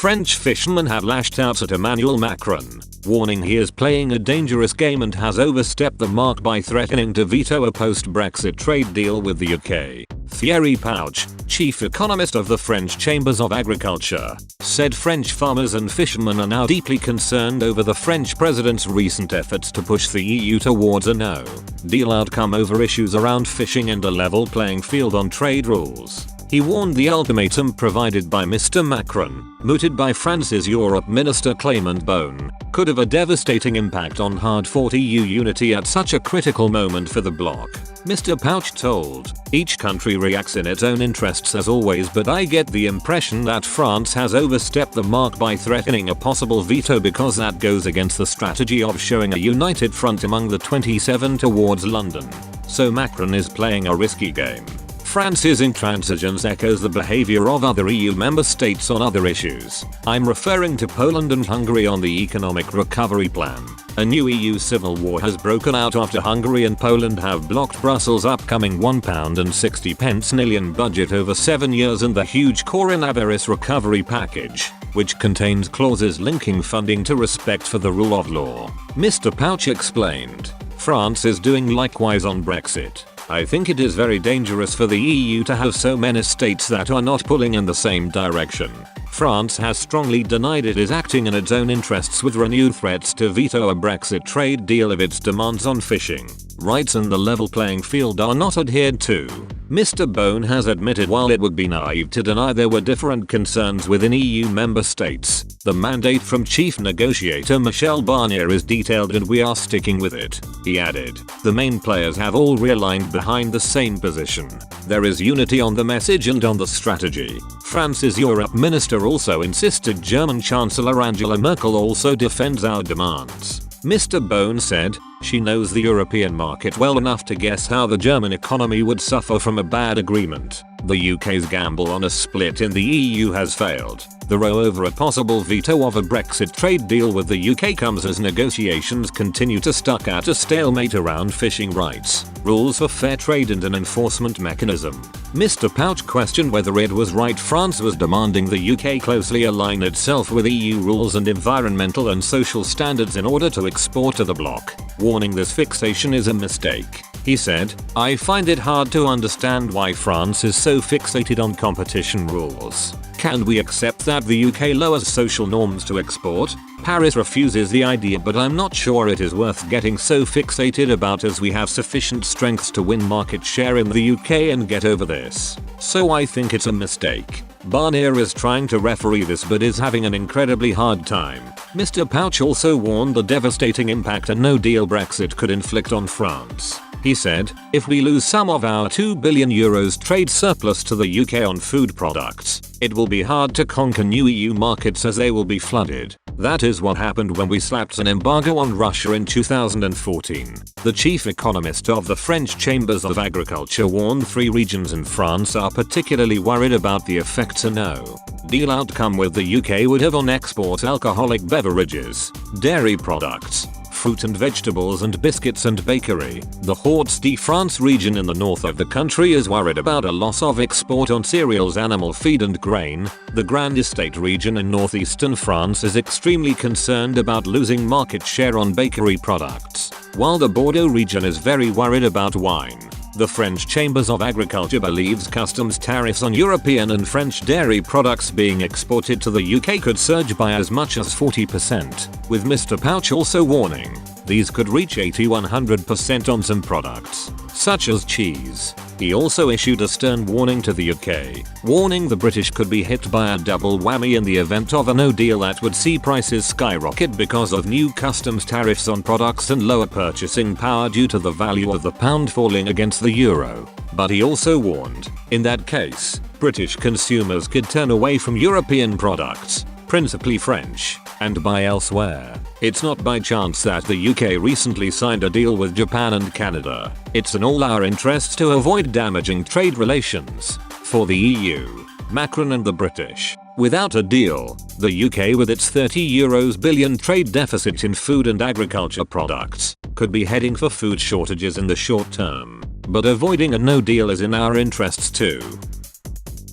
French fishermen have lashed out at Emmanuel Macron, warning he is playing a dangerous game and has overstepped the mark by threatening to veto a post-Brexit trade deal with the UK. Thierry Pouch, chief economist of the French Chambers of Agriculture, said French farmers and fishermen are now deeply concerned over the French president's recent efforts to push the EU towards a no-deal outcome over issues around fishing and a level playing field on trade rules. He warned the ultimatum provided by Mr. Macron, mooted by France's Europe Minister Clément Beaune, could have a devastating impact on hard-fought EU unity at such a critical moment for the bloc. Mr. Pouch told, "Each country reacts in its own interests as always, but I get the impression that France has overstepped the mark by threatening a possible veto because that goes against the strategy of showing a united front among the 27 towards London. So Macron is playing a risky game." France's intransigence echoes the behavior of other EU member states on other issues. I'm referring to Poland and Hungary on the economic recovery plan. A new EU civil war has broken out after Hungary and Poland have blocked Brussels' upcoming £1.60 million budget over 7 years and the huge coronavirus recovery package, which contains clauses linking funding to respect for the rule of law. Mr. Pouch explained, "France is doing likewise on Brexit. I think it is very dangerous for the EU to have so many states that are not pulling in the same direction. France has strongly denied it is acting in its own interests with renewed threats to veto a Brexit trade deal if its demands on fishing rights and the level playing field are not adhered to." Mr. Beaune has admitted while it would be naive to deny there were different concerns within EU member states, the mandate from chief negotiator Michel Barnier is detailed and we are sticking with it. He added, "The main players have all realigned behind the same position. There is unity on the message and on the strategy." France's Europe minister also insisted German Chancellor Angela Merkel also defends our demands. Mr. Beaune said, "She knows the European market well enough to guess how the German economy would suffer from a bad agreement. The UK's gamble on a split in the EU has failed. The row over a possible veto of a Brexit trade deal with the UK comes as negotiations continue to stuck at a stalemate around fishing rights, rules for fair trade and an enforcement mechanism." Mr. Pouch questioned whether it was right France was demanding the UK closely align itself with EU rules and environmental and social standards in order to export to the bloc, warning this fixation is a mistake. He said, "I find it hard to understand why France is so fixated on competition rules. Can we accept that the UK lowers social norms to export? Paris refuses the idea, but I'm not sure it is worth getting so fixated about as we have sufficient strengths to win market share in the UK and get over this. So I think it's a mistake. Barnier is trying to referee this but is having an incredibly hard time." Mr. Pouch also warned the devastating impact a no-deal Brexit could inflict on France. He said, "If we lose some of our €2 billion trade surplus to the UK on food products, it will be hard to conquer new EU markets as they will be flooded. That is what happened when we slapped an embargo on Russia in 2014. The chief economist of the French Chambers of Agriculture warned 3 regions in France are particularly worried about the effects a no-deal outcome with the UK would have on export alcoholic beverages, dairy products, fruit and vegetables and biscuits and bakery. The Hauts-de-France region in the north of the country is worried about a loss of export on cereals, animal feed and grain. The Grand Estate region in northeastern France is extremely concerned about losing market share on bakery products, while the Bordeaux region is very worried about wine. The French Chambers of Agriculture believes customs tariffs on European and French dairy products being exported to the UK could surge by as much as 40%, with Mr. Pouch also warning these could reach 80–100% on some products, such as cheese. He also issued a stern warning to the UK, warning the British could be hit by a double whammy in the event of a no-deal that would see prices skyrocket because of new customs tariffs on products and lower purchasing power due to the value of the pound falling against the euro. But he also warned, in that case, British consumers could turn away from European products, principally French, and buy elsewhere. It's not by chance that the UK recently signed a deal with Japan and Canada. It's in all our interests to avoid damaging trade relations. For the EU, Macron and the British, without a deal, the UK with its €30 billion trade deficit in food and agriculture products, could be heading for food shortages in the short term. But avoiding a no deal is in our interests too.